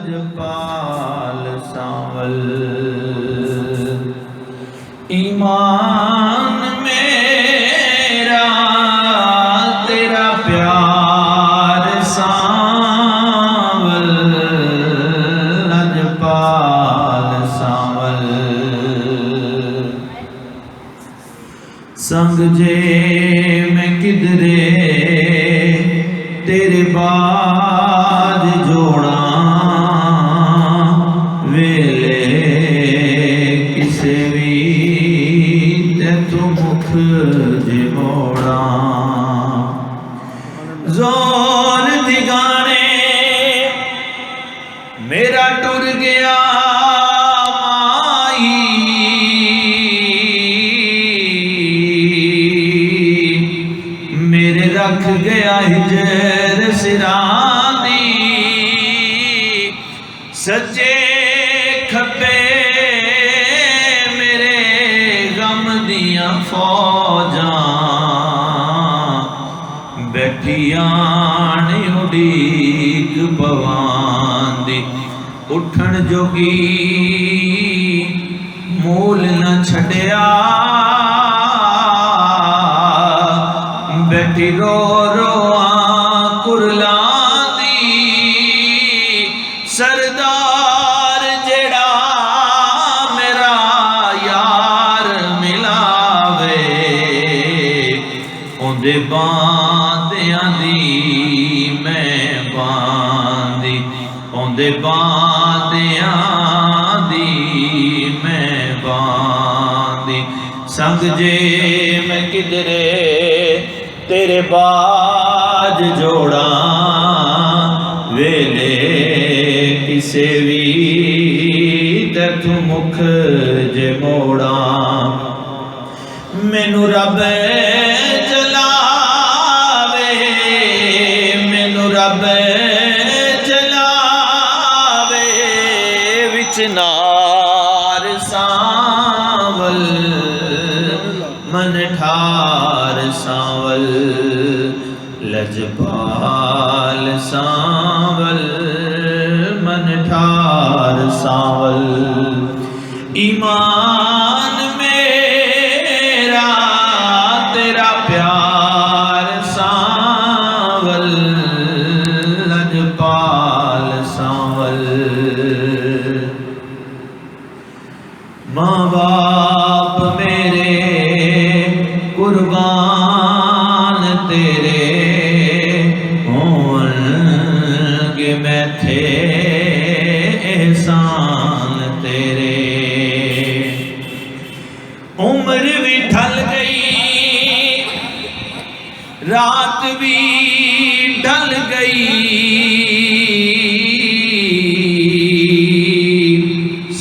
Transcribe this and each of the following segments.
लजपाल सांवल। ईमान मेरा तेरा प्यार सांवल, लजपाल सांवल। संग जे मैं किधरे तेरे बाद जोड़ा, वेले किसे भी तैथों मुख जे मोड़ा। जोर दिगाने मेरा टुर गया माई, मेरे रख गया हिजर सिरानी। सच्चे खब्बे मेरे गम दियां फौजां, बैठियां ने उड़ीक पवांदी। उठण जोगी मूल न छड़िया, बैठी रो रो कुरलांदी। सरदार जेड़ा मेरा यार मिलावे, उंदे बांदियां दी मैं बांदी, उंदे बांदियां दी मैं बांदी। संग जे मैं किधरे तेरे बाज जोड़ा, वेले किसे भी तैथों मुख जे मोड़ा। मैनू रब चलावे, मैनू रब चलावे, विच नार सांवल, मन ठार सांवल, लजपाल सांवल, मन ठार सांवल। ईमान मेरा तेरा प्यार सांवल, लजपाल सांवल। माँ बाप मेरे कुर्बान तेरे होंगे, मैं थे एहसान तेरे। उम्र भी ढल गई, रात भी ढल गई,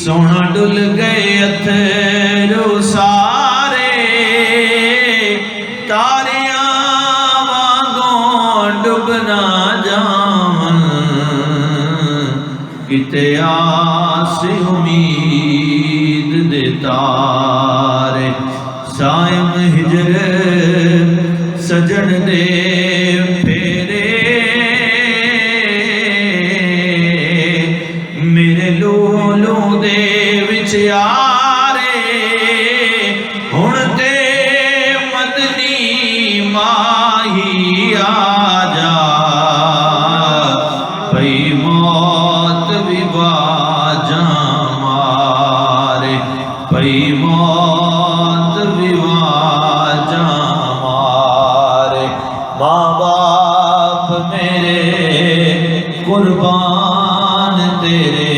सोना डुल गए अथरू सारे। तारियां वांगों डुबना जावन, किते आस उम्मीद दे तारे। सायम हिजर सजन दे फेरे, मेरे लोलो दे विच यारे। हुण ते मदनी माही आजा, भई मौत भी बाजा मारे, भई मौत भी बाजा मारे। माँ बाप मेरे कुर्बान तेरे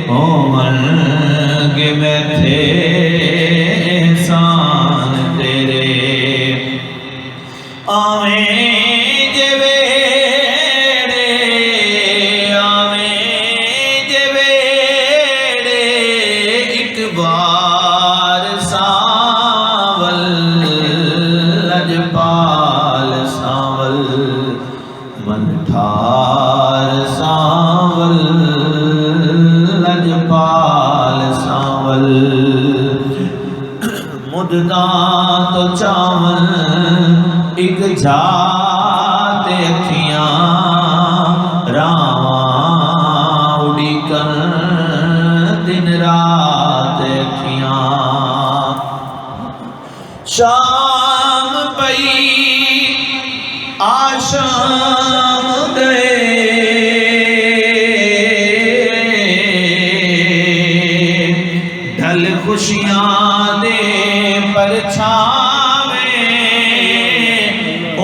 होवनगे, मैं थे एहसान तेरे। आवें जे वेड़े, आवें जे वेड़े, एक बार सांवल, लजपाल सांवल, मन ठार सांवल, लजपाल सांवल। मुद्दा तो चावल एक जाते अखियां रावां शाम गए ढल खुशियां दे परछावे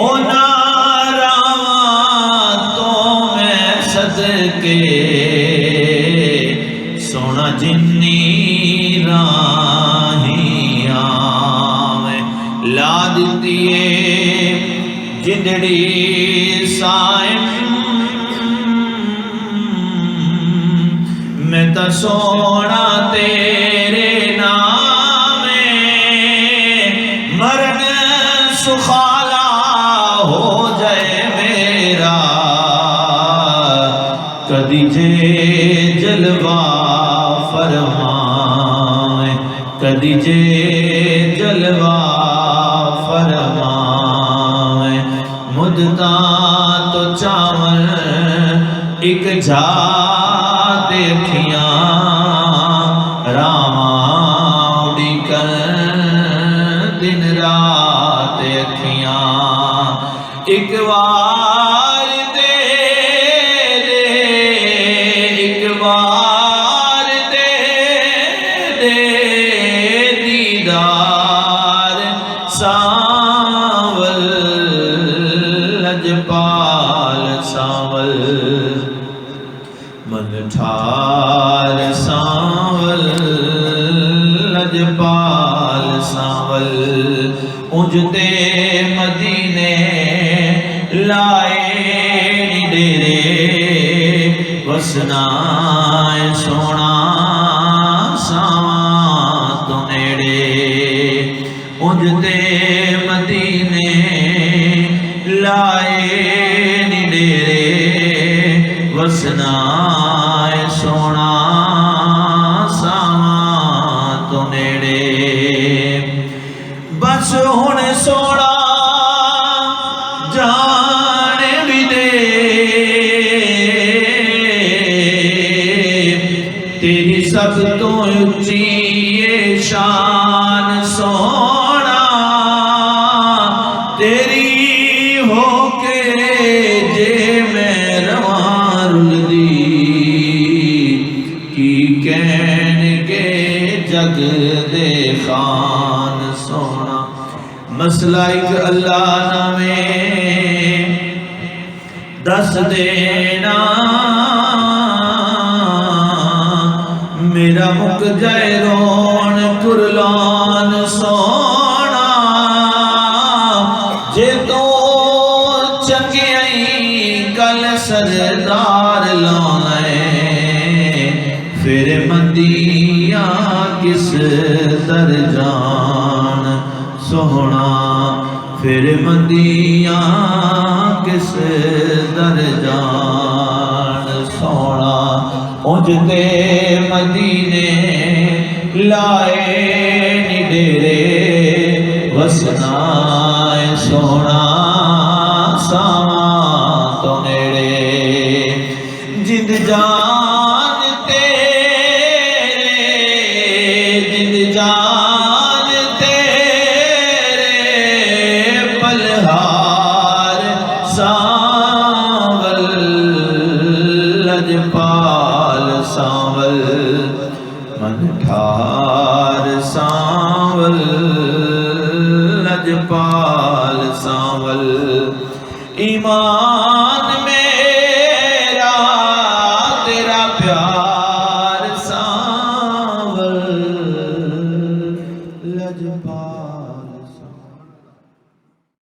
ओ नारावा तो मैं सदके सोना जिन्नी राहियां में ला दिती जिंदड़ी साइम मैं तो सोना तेरे नाम मरण सुखाला हो जाए मेरा कदी जे जलवा फरमाए कदी जे जलवा फरमाए मुद्दा तो चावल एक जा देखियां रामाउड़ी कर दिन रात अखियां एक बार दे एक बार दे दीदार सावल लजपाल सावल मन ठार सावल लजपाल सावल उजते मदीने लाए डेरे वसनाए सोना सावा तो नेड़े उजते मदीने लाए डेरे वसनाए सोना सावा तो नेड़े बस हुण सोना जान भी दे तेरी सब तो उच्ची शान सोना तेरी होके जे मैं रवां रुलदी की कहन के जग दे खान सोना मसला एक अल्लाह नामे दस देना मेरा मुक जाए रोन कुरलान सोना जे तो चंगियाई कल सरदार लाए फिर मंदिया किस दर जान सोना फिर मंदिया किस दर जान सोना उजते मदीने लाए निडेरे वसनाए सोना सावा तो नेड़े जिंद जान तेरे जिंद जान तेरे पलहार सावल लजपाल सावल मन ठार सावल लजपाल सावल ईमान में